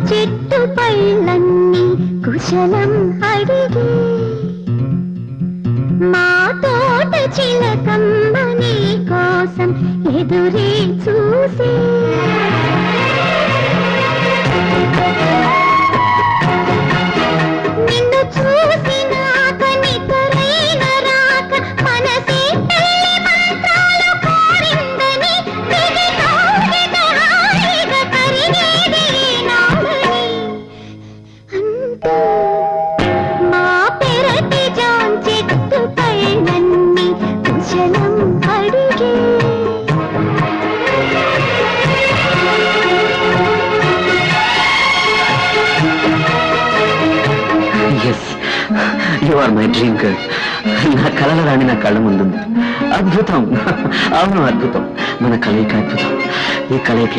చెట్టు పళ్ళన్నీ కుశలం అడిగి మా తోట చిలకమ్మ నీ కోసం ఎదురే చూసి నిన్ను చూసినాక నిద్రైన రాక మనసే పెళ్లి మంత్రాలు కోరిందని దిగి తోగిట హాయిగా కరిగేది నామని అంటూ మా పెరటి జాం చెట్టు పైనన్ని కుశలం అడిగే you are my dream girl. నా కలల రాణి నా కళ్ళ ముందుంది. అద్భుతం. అవును, అద్భుతం. మన కలయిక అద్భుతం. ఈ కలయిక